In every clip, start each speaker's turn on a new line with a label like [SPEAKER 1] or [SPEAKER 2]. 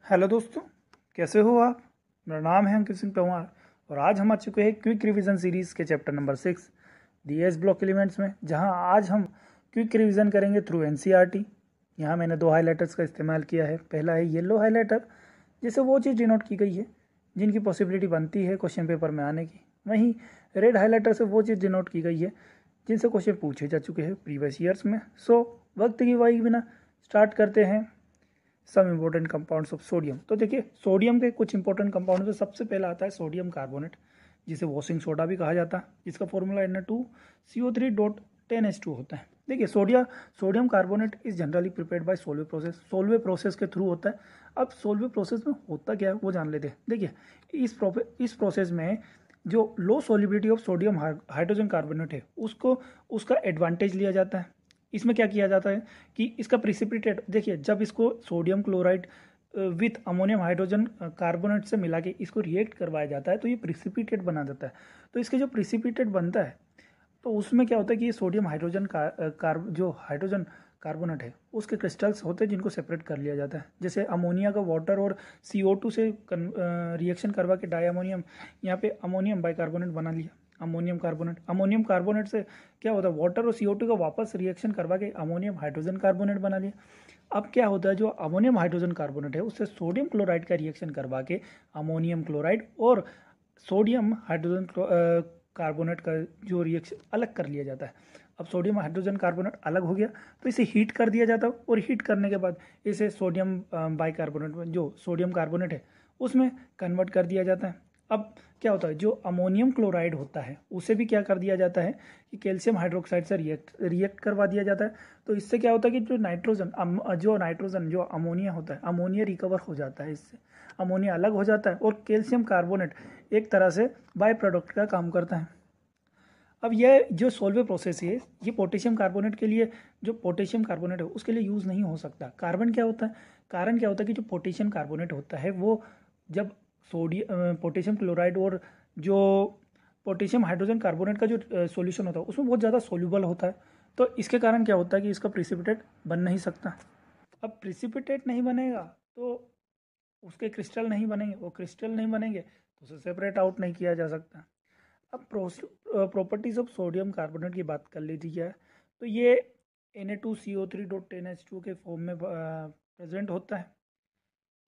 [SPEAKER 1] Hello दोस्तों, कैसे हो आप। मेरा नाम है अंकित सिंह पंवार और आज हम आ चुके हैं क्विक रिवीजन सीरीज़ के chapter number 6 DS block elements में, जहां आज हम क्विक रिवीजन करेंगे थ्रू एनसीईआरटी। यहां मैंने दो हाइलाइटर्स का इस्तेमाल किया है। पहला है येलो हाइलाइटर, जिससे वो चीज़ डिनोट की गई है जिनकी पॉसिबिलिटी बनती है क्वेश्चन पेपर में आने की। वहीं रेड हाइलाइटर से वो चीज़ डिनोट की गई है जिनसे क्वेश्चन पूछे जा चुके हैं प्रीवियस ईयर्स में। सो वक्त की वाई बिना स्टार्ट करते हैं some important compounds of sodium. तो देखिए, सोडियम के कुछ इंपॉर्टेंट कंपाउंड में सबसे पहला आता है सोडियम कार्बोनेट, जिसे वॉशिंग सोडा भी कहा जाता है, जिसका फॉर्मूला Na2CO3.10H2 होता है। देखिए, sodium carbonate is generally prepared by Solvay process के थ्रू होता है। अब सोलवे प्रोसेस में होता क्या है वो जान लेते हैं। देखिए, इस प्रोसेस में जो low solubility of sodium hydrogen carbonate है उसका एडवांटेज लिया जाता है। इसमें क्या किया जाता है कि इसका प्रिसिपिटेट, देखिए, जब इसको sodium chloride with ammonium hydrogen carbonate से मिला के इसको रिएक्ट करवाया जाता है तो ये प्रिसिपिटेट बना जाता है। तो इसके जो प्रिसिपिटेट बनता है तो उसमें क्या होता है कि ये सोडियम हाइड्रोजन जो हाइड्रोजन कार्बोनेट है उसके क्रिस्टल्स होते हैं जिनको सेपरेट कर लिया जाता है। जैसे अमोनिया का वाटर और CO2 से रिएक्शन करवा के डाई अमोनियम, यहाँ पे अमोनियम बाइकार्बोनेट बना लिया। अमोनियम कार्बोनेट से क्या होता है, वाटर और CO2 का वापस रिएक्शन करवा के अमोनियम हाइड्रोजन कार्बोनेट बना लिया। अब क्या होता है, जो अमोनियम हाइड्रोजन कार्बोनेट है उससे सोडियम क्लोराइड का रिएक्शन करवा के अमोनियम क्लोराइड और सोडियम हाइड्रोजन कार्बोनेट का जो रिएक्शन अलग कर लिया जाता है। अब सोडियम हाइड्रोजन कार्बोनेट अलग हो गया तो इसे हीट कर दिया जाता है और हीट करने के बाद इसे सोडियम बाइकार्बोनेट में, जो सोडियम कार्बोनेट है, उसमें कन्वर्ट कर दिया जाता है। अब क्या होता है, जो अमोनियम क्लोराइड होता है उसे भी क्या कर दिया जाता है कि कैल्शियम हाइड्रोक्साइड से रिएक्ट करवा दिया जाता है। तो इससे क्या होता है कि जो नाइट्रोजन जो अमोनिया होता है, अमोनिया रिकवर हो जाता है, इससे अमोनिया अलग हो जाता है और कैल्शियम कार्बोनेट एक तरह से बाय प्रोडक्ट का काम करता है। अब यह जो सोल्वे प्रोसेस है ये पोटेशियम कार्बोनेट के लिए, जो पोटेशियम कार्बोनेट है उसके लिए यूज़ नहीं हो सकता। कारण क्या होता है कि जो पोटेशियम कार्बोनेट होता है वो जब पोटेशियम क्लोराइड और जो पोटेशियम हाइड्रोजन कार्बोनेट का जो सॉल्यूशन होता है उसमें बहुत ज़्यादा सोल्यूबल होता है। तो इसके कारण क्या होता है कि इसका प्रिसिपिटेट बन नहीं सकता। अब प्रिसिपिटेट नहीं बनेगा तो उसके क्रिस्टल नहीं बनेंगे, वो क्रिस्टल नहीं बनेंगे तो उसे सेपरेट आउट नहीं किया जा सकता। अब प्रॉपर्टीज ऑफ सोडियम कार्बोनेट की बात कर लीजिए क्या है, तो ये Na2CO3.10H2 के फॉर्म में प्रेजेंट होता है,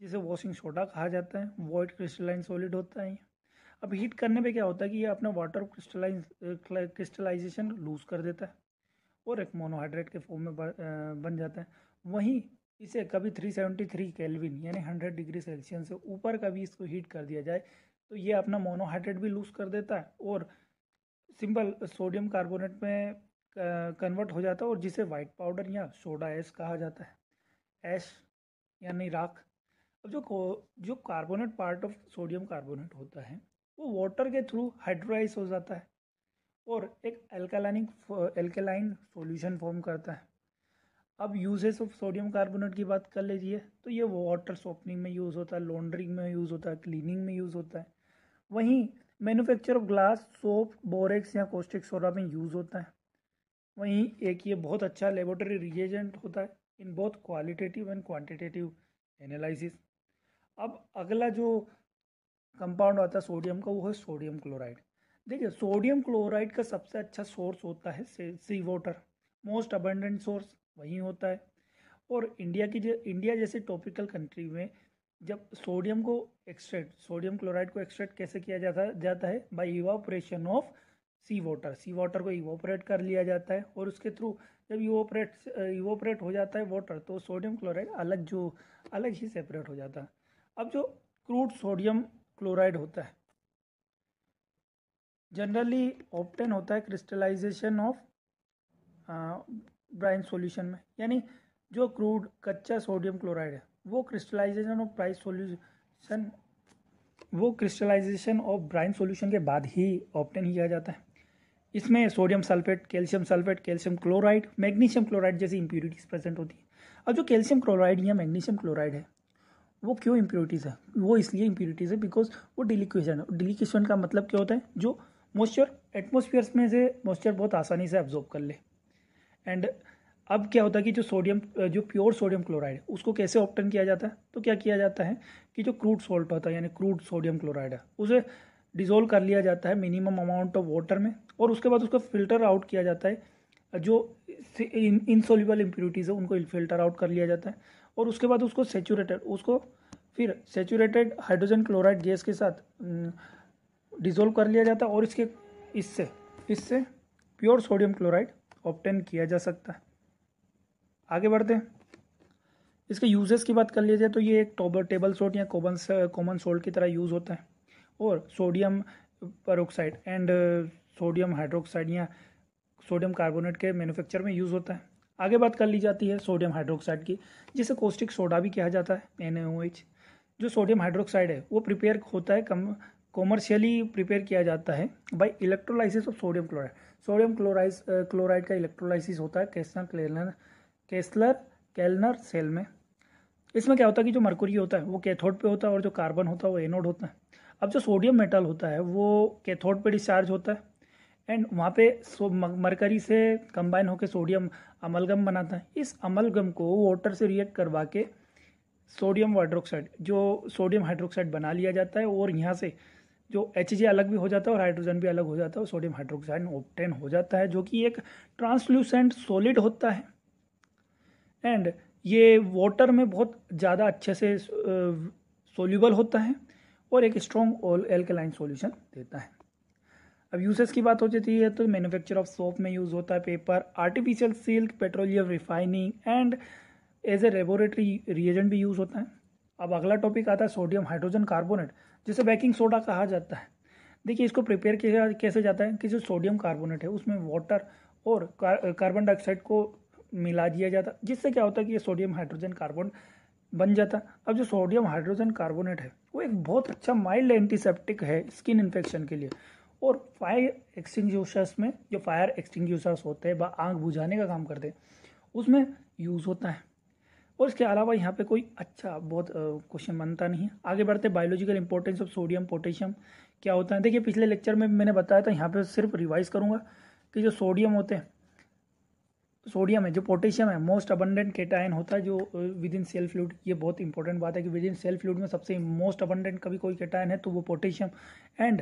[SPEAKER 1] जिसे वॉशिंग सोडा कहा जाता है। वॉइड क्रिस्टलाइन सॉलिड होता है। अब हीट करने पे क्या होता है कि ये अपना वाटर क्रिस्टलाइजेशन लूज कर देता है और एक मोनोहाइड्रेट के फॉर्म में बन जाता है। वहीं इसे कभी 373 केल्विन यानी 100 डिग्री सेल्सियस से ऊपर कभी इसको हीट कर दिया जाए तो ये अपना मोनोहाइड्रेट भी लूज कर देता है और सिंपल सोडियम कार्बोनेट में कन्वर्ट हो जाता है और जिसे वाइट पाउडर या सोडा ऐश कहा जाता है। ऐश यानी राख। अब जो carbonate part of sodium carbonate होता है वो वाटर के थ्रू हाइड्रोलाइज हो जाता है और एक एल्केलाइन सॉल्यूशन फॉर्म करता है। अब यूजेस ऑफ सोडियम कार्बोनेट की बात कर लीजिए तो ये वाटर सॉफ्टनिंग में यूज़ होता है, लॉन्ड्रिंग में यूज़ होता है, क्लीनिंग में यूज़ होता है। वहीं manufacture of glass, soap, borax या कॉस्टिक सोडा में यूज़ होता है। वहीं एक ये बहुत अच्छा लेबोरेटरी रिएजेंट होता है in both qualitative and quantitative analysis. अब अगला जो कंपाउंड आता है सोडियम का वो है सोडियम क्लोराइड। देखिए, सोडियम क्लोराइड का सबसे अच्छा सोर्स होता है सी वाटर। मोस्ट अबंडेंट सोर्स वही होता है। और इंडिया जैसे टॉपिकल कंट्री में जब सोडियम क्लोराइड को एक्सट्रैक्ट कैसे किया जाता है by evaporation of sea water को इवापोरेट कर लिया जाता है और उसके थ्रू जब इवापोरेट हो जाता है वाटर तो सोडियम क्लोराइड अलग ही सेपरेट हो जाता है। अब जो क्रूड सोडियम क्लोराइड होता है जनरली ऑब्टेन होता है क्रिस्टलाइजेशन ऑफ ब्राइन सॉल्यूशन में, यानी जो क्रूड कच्चा सोडियम क्लोराइड है वो क्रिस्टलाइजेशन ऑफ ब्राइन सॉल्यूशन के बाद ही ऑब्टेन किया जाता है। इसमें sodium sulphate, calcium chloride, magnesium chloride जैसी इंप्यूरिटीज प्रेजेंट होती है। अब जो कैल्शियम क्लोराइड या मैग्नीशियम क्लोराइड है वो क्यों इम्प्योरिटीज़ है, वो इसलिए इम्प्योरिटीज़ है बिकॉज वो डिलिक्वेशन का मतलब क्या होता है, जो मॉइस्चर एटमॉस्फेयर में से मॉइस्चर बहुत आसानी से एब्जॉर्ब कर ले। एंड अब क्या होता है कि जो प्योर सोडियम क्लोराइड उसको कैसे ऑब्टेन किया जाता है, तो क्या किया जाता है कि जो क्रूड सॉल्ट होता है यानी क्रूड सोडियम क्लोराइड है उसे डिसोल्व कर लिया जाता है मिनिमम अमाउंट ऑफ वाटर में, और उसके बाद उसको फिल्टर आउट किया जाता है। जो इनसोल्यूबल इम्प्योरिटीज़ है उनको फिल्टर आउट कर लिया जाता है, और उसके बाद उसको फिर सेचूरेटेड हाइड्रोजन क्लोराइड गैस के साथ डिसोल्व कर लिया जाता है, और इससे प्योर सोडियम क्लोराइड ऑब्टेन किया जा सकता है। आगे बढ़ते हैं, इसके यूजेस की बात कर लिया जाए तो ये एक टेबल सोल्ट या कॉमन सोल्ट की तरह यूज़ होता है, और sodium peroxide and sodium hydroxide या सोडियम कार्बोनेट के मैन्युफैक्चर में यूज़ होता है। आगे बात कर ली जाती है सोडियम हाइड्रोक्साइड की, जिसे कोस्टिक सोडा भी कहा जाता है, NaOH। जो सोडियम हाइड्रोक्साइड है वो प्रिपेयर होता है कॉमर्शियली प्रिपेयर किया जाता है by electrolysis of sodium chloride. Sodium chloride का इलेक्ट्रोलाइसिस होता है केल्नर सेल में। इसमें क्या होता है कि जो मरकुरी होता है वो कैथोड पे होता है और जो कार्बन होता है वो एनोड होता है। अब जो सोडियम मेटल होता है वो कैथोड पे डिस्चार्ज होता है, एंड वहाँ पे मरकरी से कंबाइन होकर सोडियम अमलगम बनाता है। इस अमलगम को वाटर से रिएक्ट करवा के सोडियम हाइड्रोक्साइड बना लिया जाता है, और यहाँ से जो Hg अलग भी हो जाता है और हाइड्रोजन भी अलग हो जाता है और सोडियम हाइड्रोक्साइड ऑब्टेन हो जाता है, जो कि एक ट्रांसल्यूसेंट सॉलिड होता है, एंड ये वाटर में बहुत ज़्यादा अच्छे से सोल्यूबल होता है और एक स्ट्रॉन्ग एल्कलाइन सॉल्यूशन देता है। अब यूसेस की बात हो जाती है तो मैन्युफैक्चर ऑफ सोप में यूज़ होता है, paper, artificial silk, petroleum refining and as a laboratory reagent भी यूज़ होता है। अब अगला टॉपिक आता है सोडियम हाइड्रोजन कार्बोनेट, जिसे बेकिंग सोडा कहा जाता है। देखिए इसको प्रिपेयर किया कैसे जाता है कि जो सोडियम कार्बोनेट है उसमें वाटर और कार्बन डाइऑक्साइड को मिला दिया जाता है, जिससे क्या होता है कि ये सोडियम हाइड्रोजन कार्बन बन जाता है। अब जो सोडियम हाइड्रोजन कार्बोनेट है वो एक बहुत अच्छा माइल्ड एंटीसेप्टिक है स्किन इन्फेक्शन के लिए, और फायर एक्सटिंग्यूशर्स होते हैं आग बुझाने का काम करते हैं उसमें यूज़ होता है। और इसके अलावा यहाँ पे कोई अच्छा बहुत क्वेश्चन बनता नहीं है। आगे बढ़ते, biological importance of sodium potassium क्या होता है। देखिए पिछले लेक्चर में मैंने बताया था, यहाँ पे सिर्फ रिवाइज करूँगा कि जो सोडियम है, जो पोटेशियम है, मोस्ट अबंडेंट केटायन होता है जो विद इन सेल फ्लूइड। ये बहुत इंपॉर्टेंट बात है कि विद इन सेल फ्लूइड में सबसे मोस्ट अबंडेंट कभी कोई केटायन है तो वो पोटेशियम एंड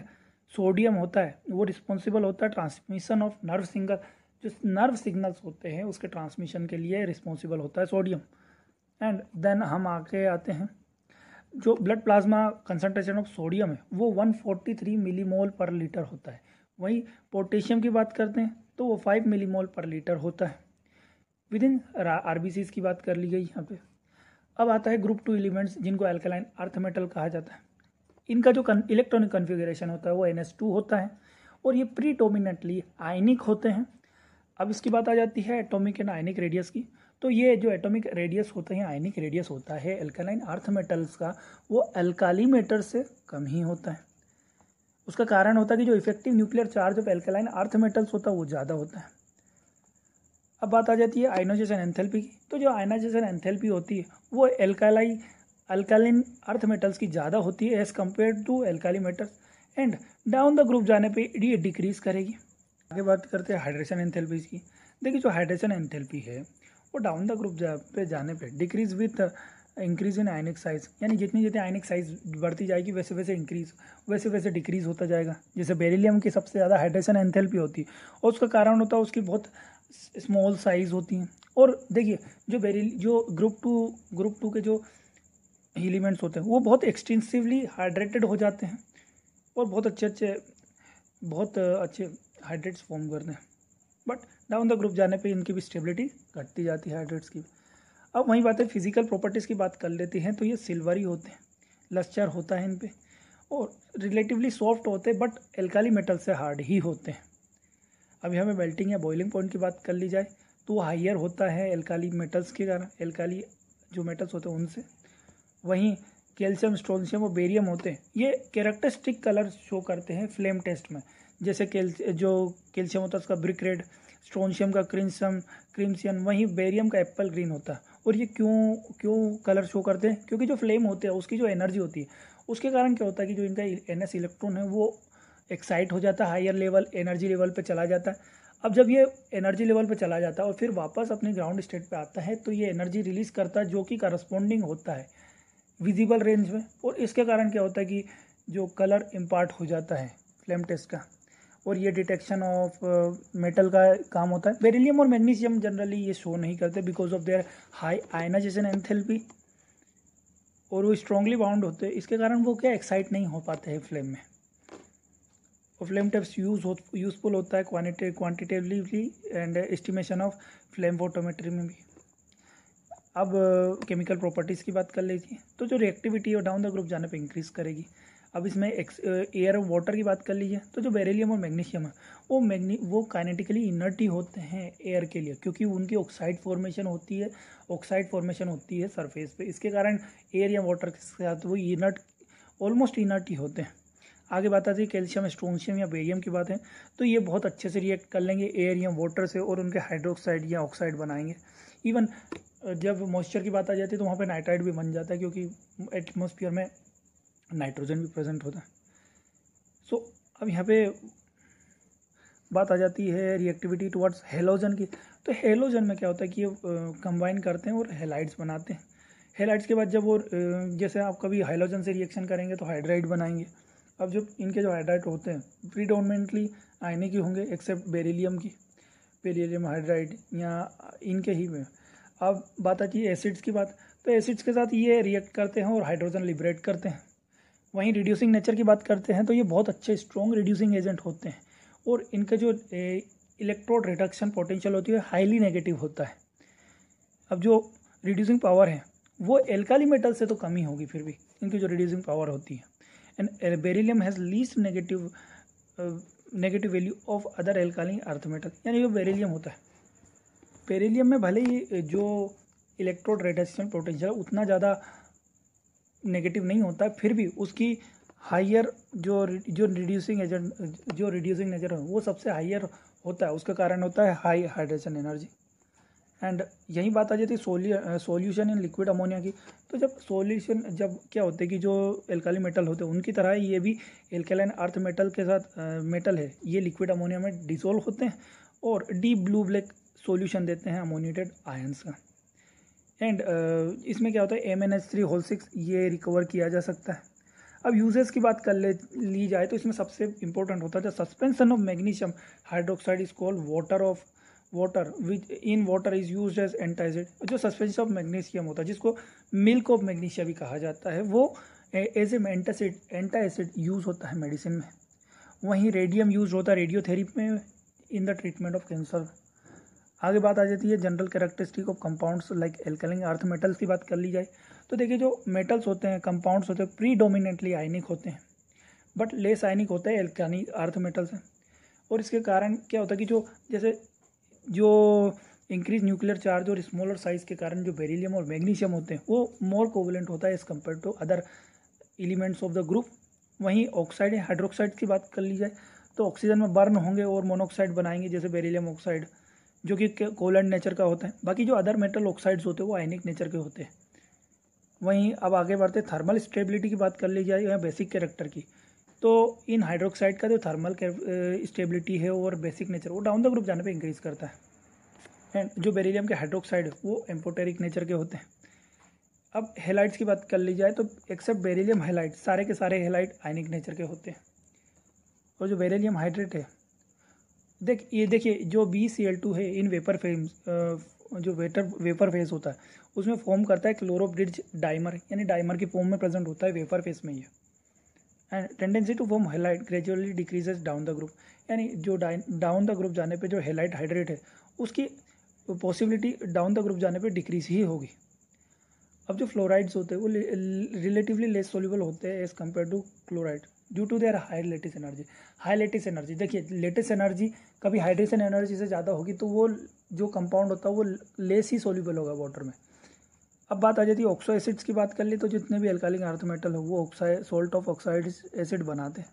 [SPEAKER 1] सोडियम होता है। वो रिस्पॉन्सिबल होता है ट्रांसमिशन ऑफ जो नर्व सिग्नल्स होते हैं उसके ट्रांसमिशन के लिए रिस्पॉन्सिबल होता है सोडियम। एंड देन हम आगे आते हैं, जो blood plasma concentration of sodium है वो 143 मिलीमोल पर लीटर होता है। वहीं पोटेशियम की बात करते हैं तो वो 5 मिलीमोल पर लीटर होता है। विद इन RBCs की बात कर ली गई यहाँ पे। अब आता है ग्रुप 2 एलिमेंट्स जिनको अल्कलाइन अर्थ मेटल कहा जाता है। इनका जो इलेक्ट्रॉनिक कन्फिगरेशन होता है वो NH2 होता है, और ये प्रीडोमिनेंटली आयनिक होते हैं। अब इसकी बात आ जाती है एटॉमिक एंड आयनिक रेडियस की। तो ये जो एटॉमिक रेडियस होता है, आयनिक रेडियस होता है अल्कलाइन अर्थ मेटल्स का, वो अल्काली मेटर से कम ही होता है। उसका कारण होता है कि जो effective nuclear charge of alkaline earth metals होता है वो ज़्यादा होता है। अब बात आ जाती है आयनाइजेशन एंथैल्पी की। तो जो आयनाइजेशन एंथैल्पी होती है वो अल्कालिन अर्थ मेटल्स की ज़्यादा होती है as compare to alkali metals, and down the group जाने पे ये डिक्रीज करेगी। आगे बात करते हैं हाइड्रेशन एंथैल्पी की। देखिए जो हाइड्रेशन एंथैल्पी है वो डाउन द ग्रुप पे जाने पे decrease with increase in ionic size, यानी जितनी जितनी आयनिक साइज बढ़ती जाएगी वैसे वैसे डिक्रीज होता जाएगा। जैसे बेरिलियम की सबसे ज़्यादा हाइड्रेशन एंथैल्पी होती है और उसका कारण होता है उसकी बहुत स्मॉल साइज होती हैं। और देखिए जो ग्रुप टू के जो एलिमेंट्स होते हैं वो बहुत एक्सटेंसिवली हाइड्रेटेड हो जाते हैं और बहुत अच्छे हाइड्रेट्स फॉर्म करते हैं, बट डाउन द ग्रुप जाने पे इनकी भी स्टेबिलिटी घटती जाती है हाइड्रेट्स की। अब वही बात है फिजिकल प्रॉपर्टीज़ की बात कर लेते हैं तो ये सिल्वरी होते हैं, लस्चर होता है इन पे, और रिलेटिवली सॉफ्ट होते हैं बट एल्काली मेटल से हार्ड ही होते हैं। अब यहाँ पे मेल्टिंग या बॉइलिंग पॉइंट की बात कर ली जाए तो वो हाइयर होता है एल्काली मेटल्स के कारण, एल्काली जो मेटल्स होते हैं उनसे। वहीं कैल्शियम, स्ट्रोंशियम और बेरियम होते हैं, ये कैरेक्टरिस्टिक कलर शो करते हैं फ्लेम टेस्ट में। जैसे जो कैल्शियम होता है उसका ब्रिक रेड, स्ट्रोंशियम का क्रिम्सियन, वहीं बेरियम का एप्पल ग्रीन होता है। और ये क्यों कलर शो करते हैं, क्योंकि जो फ्लेम होते हैं उसकी जो एनर्जी होती है उसके कारण क्या होता है कि जो इनका NS इलेक्ट्रॉन है वो एक्साइट हो जाता है, हायर लेवल एनर्जी लेवल पे चला जाता है। अब जब ये एनर्जी लेवल पे चला जाता है और फिर वापस अपने ग्राउंड स्टेट पे आता है तो ये एनर्जी रिलीज करता है जो कि करस्पॉन्डिंग होता है विजिबल रेंज में, और इसके कारण क्या होता है कि जो कलर इम्पार्ट हो जाता है फ्लेम टेस्ट का, और ये डिटेक्शन ऑफ मेटल का काम होता है। बेरिलियम और मैग्नीशियम जनरली ये शो नहीं करते because of their high ionization enthalpy, और वो स्ट्रांगली बाउंड होते हैं, इसके कारण वो क्या एक्साइट नहीं हो पाते हैं फ्लेम में। और फ्लेम टेस्ट यूजफुल होता है quantitatively and estimation of flame photometry में भी। अब केमिकल प्रॉपर्टीज़ की बात कर लीजिए, तो जो रिएक्टिविटी और डाउन द ग्रुप जाने पे इंक्रीज करेगी। अब इसमें एयर और वाटर की बात कर लीजिए, तो जो बेरिलियम और मैग्नीशियम है वो काइनेटिकली इनर्ट ही होते हैं एयर के लिए, क्योंकि उनकी ऑक्साइड फॉर्मेशन होती है सरफेस पे, इसके कारण एयर या वाटर के साथ वो ऑलमोस्ट इनर्ट ही होते हैं। आगे बात आती है कैल्शियम, स्ट्रोंशियम या बेरियम की बात है, तो ये बहुत अच्छे से रिएक्ट कर लेंगे एयर या वाटर से और उनके हाइड्रोक्साइड या ऑक्साइड बनाएंगे। इवन जब मॉइस्चर की बात आ जाती है तो वहाँ पे नाइट्राइड भी बन जाता है, क्योंकि एटमॉस्फेयर में नाइट्रोजन भी प्रेजेंट होता है। सो अब यहाँ पे बात आ जाती है रिएक्टिविटी टुवर्ड्स हेलोजन की। तो हेलोजन में क्या होता है कि ये कंबाइन करते हैं और हेलाइड्स बनाते हैं। हेलाइड्स के बाद जब वो जैसे आप कभी हाइड्रोजन से रिएक्शन करेंगे तो हाइड्राइड बनाएंगे। अब जो इनके जो हाइड्राइड होते हैं प्रीडोमिनेंटली आयनिक ही होंगे एक्सेप्ट बेरिलियम हाइड्राइड या इनके ही में। अब बात आती है एसिड्स की बात, तो एसिड्स के साथ ये रिएक्ट करते हैं और हाइड्रोजन लिबरेट करते हैं। वहीं रिड्यूसिंग नेचर की बात करते हैं तो ये बहुत अच्छे स्ट्रॉन्ग रिड्यूसिंग एजेंट होते हैं, और इनका जो इलेक्ट्रोड रिडक्शन पोटेंशियल होती है हाईली नेगेटिव होता है। अब जो रिड्यूसिंग पावर है वो एल्काली मेटल से तो कम ही होगी, फिर भी इनकी जो रिड्यूसिंग पावर होती है। And beryllium has least negative value of other alkali earth metal, यानी जो बेरिलियम होता है, बेरिलियम में भले ही जो इलेक्ट्रोड रिडक्शन पोटेंशियल उतना ज़्यादा नेगेटिव नहीं होता है, फिर भी उसकी हायर जो रिड्यूसिंग नेचर है वो सबसे हायर होता है, उसका कारण होता है हाई हाइड्रेशन एनर्जी। एंड यही बात आ जाती है सॉल्यूशन इन लिक्विड अमोनिया की। तो जब क्या होता है कि जो एल्काली मेटल होते हैं उनकी तरह ये भी एल्कलाइन अर्थ मेटल के साथ मेटल है, ये लिक्विड अमोनिया में डिसोल्व होते हैं और डीप ब्लू ब्लैक सॉल्यूशन देते हैं अमोनिएटेड आयंस का। एंड इसमें क्या होता है MnH3 ये रिकवर किया जा सकता है। अब यूजेस की बात कर ली जाए तो इसमें सबसे इंपॉर्टेंट होता है suspension of magnesium hydroxide is called water which in water is used as antacid. जो सस्पेंशन ऑफ मैग्नीशियम होता है जिसको मिल्क ऑफ मैग्नीशिया भी कहा जाता है, वो एज ए एंटासिड यूज होता है मेडिसिन में। वहीं रेडियम यूज होता है रेडियोथेरेपी में in the treatment of cancer. आगे बात आ जाती है general characteristic of compounds like alkaline earth metals की बात कर ली जाए तो देखिए जो मेटल्स होते हैं, कंपाउंड्स होते हैं, प्रीडोमिनेंटली आयनिक होते हैं, बट लेस आयनिक होते हैं एल्कलाइन अर्थ मेटल्स हैं। और इसके कारण क्या होता है कि जो इंक्रीज न्यूक्लियर चार्ज और स्मॉलर साइज के कारण जो बेरिलियम और मैग्नीशियम होते हैं वो मोर कोवलेंट होता है as compare to other elements of the group. वहीं ऑक्साइड या हाइड्रोक्साइड की बात कर ली जाए तो ऑक्सीजन में बर्न होंगे और मोनोऑक्साइड बनाएंगे, जैसे बेरिलियम ऑक्साइड जो कि कोवलेंट नेचर का होता है। बाकी जो अदर मेटल ऑक्साइड्स होते हैं वो आयनिक नेचर के होते हैं। वहीं अब आगे बढ़ते थर्मल स्टेबिलिटी की बात कर ली जाए या बेसिक कैरेक्टर की, तो इन हाइड्रोक्साइड का जो थर्मल स्टेबिलिटी है और बेसिक नेचर वो डाउन द ग्रुप जाने पे इंक्रीज करता है। एंड जो बेरिलियम के हाइड्रोक्साइड वो एम्फोटेरिक नेचर के होते हैं। अब हेलाइड्स की बात कर ली जाए तो एक्सेप्ट बेरिलियम हाइलाइड सारे के सारे हेलाइड आयनिक नेचर के होते हैं। और जो बेरिलियम हाइड्रेट है देखिए जो BCl2 है इन वेपर फेज जो वेपर फेज होता है उसमें फॉर्म करता है क्लोरोब्रिड्ज डाइमर, यानी डाइमर की फॉर्म में प्रेजेंट होता है वेपर फेज में ये। And tendency to form halide gradually decreases down the group, यानी जो डाउन द ग्रुप जाने पे जो हेलाइड हाइड्रेट है उसकी पॉसिबिलिटी डाउन द ग्रुप जाने पे डिक्रीज ही होगी। अब जो फ्लोराइड्स होते हैं वो रिलेटिवली लेस सोल्यूबल होते हैं as compare to chloride due to their high lattice energy. देखिए लेटिस एनर्जी कभी हाइड्रेशन एनर्जी से ज़्यादा होगी तो वो जो कंपाउंड होता है वो लेस ही सोल्यूबल होगा वाटर में। अब बात आ जाती है ऑक्सो एसिड्स की बात कर ली तो जितने भी एल्कालिक अर्थ मेटल हो वो सोल्ट ऑफ ऑक्साइड एसिड बनाते हैं।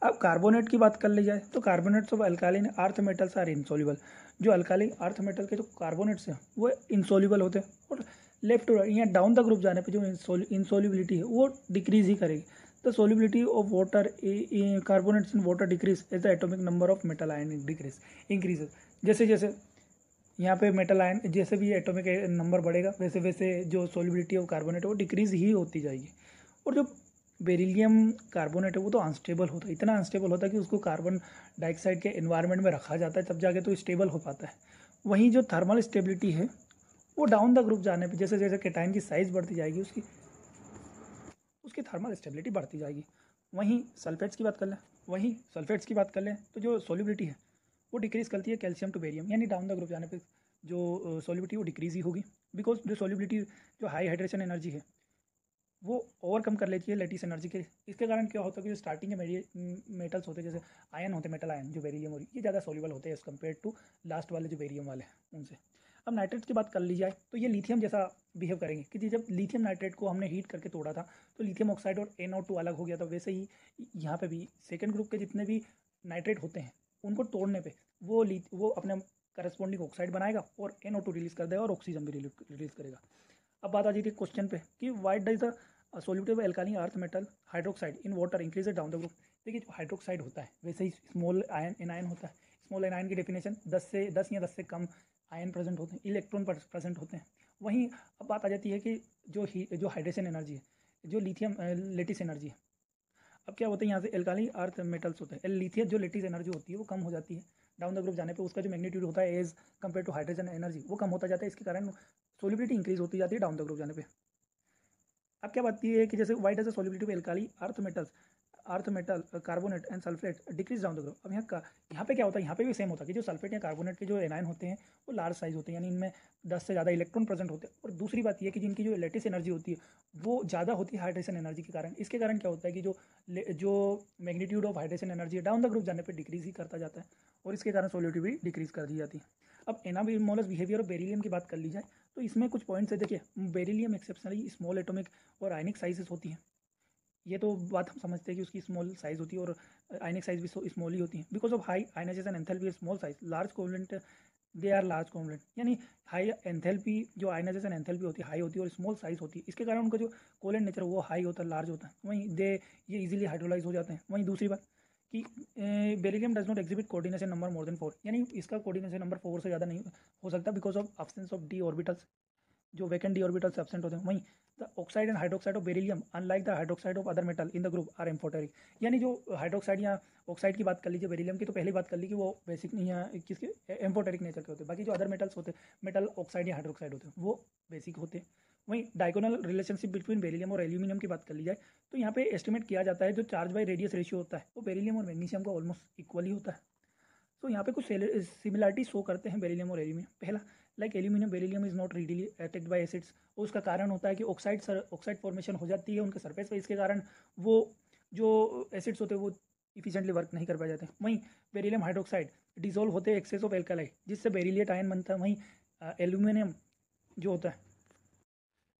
[SPEAKER 1] अब कार्बोनेट की बात कर ली जाए तो carbonates of alkaline earth metals are insoluble. जो अल्कालिक अर्थ मेटल के जो कार्बोनेट्स हैं वो इनसोल्यूबल होते हैं और लेफ्ट टू राइट या डाउन द ग्रुप जाने पे जो इनसोल्यूबिलिटी है वो डिक्रीज ही करेगी। The solubility of water carbonates in water decrease as the atomic number of metal ion increases. जैसे जैसे यहाँ पे मेटल आयन जैसे भी एटॉमिक नंबर बढ़ेगा वैसे वैसे जो सोल्युबिलिटी ऑफ कार्बोनेट है वो डिक्रीज ही होती जाएगी। और जो बेरिलियम कार्बोनेट है वो तो अनस्टेबल होता है, इतना अनस्टेबल होता है कि उसको कार्बन डाइऑक्साइड के एनवायरनमेंट में रखा जाता है तब जाके तो स्टेबल हो पाता है। वहीं जो थर्मल स्टेबिलिटी है वो डाउन द ग्रुप जाने पे जैसे जैसे केटाइन की साइज बढ़ती जाएगी उसकी थर्मल स्टेबिलिटी बढ़ती जाएगी। वहीं सल्फेट्स की बात कर लें तो जो सोल्युबिलिटी है वो डिक्रीज करती है कैल्शियम टू बेरियम, यानी डाउन द ग्रुप जाने पे जो सोल्युबिलिटी वो डिक्रीज ही होगी, बिकॉज जो सोल्युबिलिटी जो हाई हाइड्रेशन एनर्जी है वो ओवरकम कर लेती है लेटिस एनर्जी के। इसके कारण क्या होता है कि जो स्टार्टिंग के मेटल्स होते हैं जैसे आयन होते हैं, मेटल आयन जो बेरिलियम और ये ज़्यादा सोल्यूबल होते हैं एज़ कम्पेयर टू लास्ट वाले जो बेरियम वाले हैं उनसे। अब नाइट्रेट की बात कर ली जाए तो ये लिथियम जैसा बिहेव करेंगे कि जब लिथियम नाइट्रेट को हमने हीट करके तोड़ा था तो लिथियम ऑक्साइड और NO2 अलग हो गया था, वैसे ही यहाँ पे भी सेकेंड ग्रुप के जितने भी नाइट्रेट होते हैं उनको तोड़ने पे वो अपने करस्पॉन्डिंग ऑक्साइड बनाएगा और NO2 रिलीज कर देगा और ऑक्सीजन भी रिलीज करेगा। अब बात आ जाती है क्वेश्चन पे कि why does the solubility of alkaline earth metal hydroxide in water increase down the group. देखिए जो हाइड्रोक्साइड होता है वैसे ही स्मॉल आयन एनायन होता है। स्मॉल एनायन की डेफिनेशन 10 या 10 से कम आयन प्रेजेंट होते हैं, इलेक्ट्रॉन प्रेजेंट होते हैं। वहीं अब बात आ जाती है कि जो हाइड्रेशन एनर्जी है, जो लिथियम लेटिस एनर्जी है, अब क्या होता है यहाँ से एल्काली अर्थ मेटल्स होते हैं, लिथियम जो लेटिस एनर्जी होती है वो कम हो जाती है डाउन द ग्रुप जाने पे, उसका जो मैग्नीट्यूड होता है as compare to hydrogen energy वो कम होता जाता है, इसके कारण सोलिबिलिटी इंक्रीज होती जाती है डाउन द ग्रुप जाने पे। अब क्या बात ये है कि जैसे Y does the solubility of alkali earth metal carbonate and sulphate decrease down the group. अब यहाँ पे क्या होता है, यहाँ पे भी सेम होता है कि जो सल्फेट या कार्बोनेट के जो एनायन होते हैं वो लार्ज साइज होते हैं, यानी इनमें 10 से ज़्यादा इलेक्ट्रॉन प्रेजेंट होते हैं। और दूसरी बात ये है कि जिनकी जो लेटिस एनर्जी होती है वो ज़्यादा होती है हाइड्रेशन एनर्जी के कारण। इसके कारण क्या होता है कि जो मैग्नीट्यूड ऑफ हाइड्रेशन एनर्जी है डाउन द ग्रुप जाने पर डिक्रीज ही करता जाता है और इसके कारण सोलिबिलिटी भी डिक्रीज कर दी जाती है। अब एनामोलस बिहेवियर ऑफ बेरिलियम की बात कर ली जाए तो इसमें कुछ पॉइंट्स है। देखिए बेरिलियम एक्सेप्शनली स्मॉल एटॉमिक और आयनिक साइजेस होती हैं, ये तो बात हम समझते हैं कि उसकी स्मॉल साइज होती है और आयनिक साइज भी स्मॉल ही होती है because of high ionization enthalpy small size large covalent they are large covalent, यानी हाई एंथैल्पी जो आयनाइजेशन एंथैल्पी होती है हाई होती है और स्मॉल साइज होती है, इसके कारण उनका जो कोवलेंट नेचर वो हाई होता है, लार्ज होता है। वहीं ये इजीली हाइड्रोलाइज हो जाते हैं। वहीं दूसरी बात कि beryllium does not exhibit coordination number more than 4, यानी इसका कोऑर्डिनेशन नंबर 4 से ज़्यादा नहीं हो सकता because of absence of d orbitals, जो वैकेंट डी ऑर्बिटल्स एब्सेंट होते हैं। वहीं the oxide and hydroxide of beryllium unlike the hydroxide of other metal in the group are amphoteric, यानी जो हाइड्रोक्साइड या ऑक्साइड की बात कर लीजिए बेरिलियम की तो पहले बात कर ली कि वो बेसिक नहीं है किसके एम्फोटेरिक नेचर के होते हैं, बाकी जो अदर मेटल्स होते हैं मेटल ऑक्साइड या हाइड्रोक्साइड होते हैं वो बेसिक होते हैं। वहीं डायगोनल रिलेशनशिप बिटवीन बेरिलियम और एल्यूमिनियम की बात कर ली जाए तो यहाँ पे एस्टिमेट किया जाता है जो चार्ज बाई रेडियस रेशियो होता है वो बेरिलियम और मैग्नीशियम का ऑलमोस्ट इक्वली होता है। तो यहाँ पे कुछ सिमिलरिटी शो करते हैं बेरिलियम और एल्यूमिनियम। पहला, like aluminium beryllium is not readily attacked by acids, और उसका कारण होता है कि ऑक्साइड फॉर्मेशन हो जाती है उनके सरफेस पे, इसके कारण वो जो एसिड्स होते हैं वो इफिशिएंटली वर्क नहीं कर पाए जाते। वहीं बेरिलियम हाइड्रोक्साइड डिजोल्व होते हैं एक्सेस ऑफ एल्कालाई जिससे बेरिलियट आयन बनता है। वहीं एल्यूमिनियम जो होता है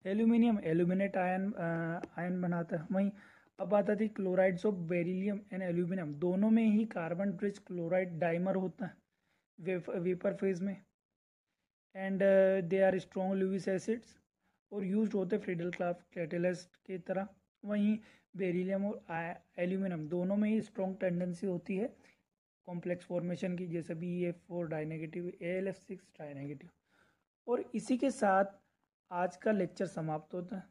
[SPEAKER 1] एल्यूमिनेट आयन बनाता है। वहीं अब बात आती है chlorides of beryllium and aluminium, दोनों में ही कार्बन ब्रिज क्लोराइड डाइमर होता है वेपर फेज में, and they are strong Lewis acids और यूज होते फ्रीडल क्लाफ कैटेलिस्ट की तरह। वहीं बेरिलियम और एल्यूमिनियम दोनों में ही स्ट्रॉन्ग टेंडेंसी होती है कॉम्प्लेक्स फॉर्मेशन की, जैसे BF4 die negative, AlF6 try negative. और इसी के साथ आज का लेक्चर समाप्त होता है।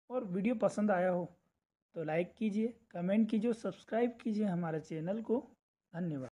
[SPEAKER 1] और वीडियो पसंद आया हो तो लाइक कीजिए, कमेंट कीजिए, सब्सक्राइब कीजिए हमारे चैनल को। धन्यवाद।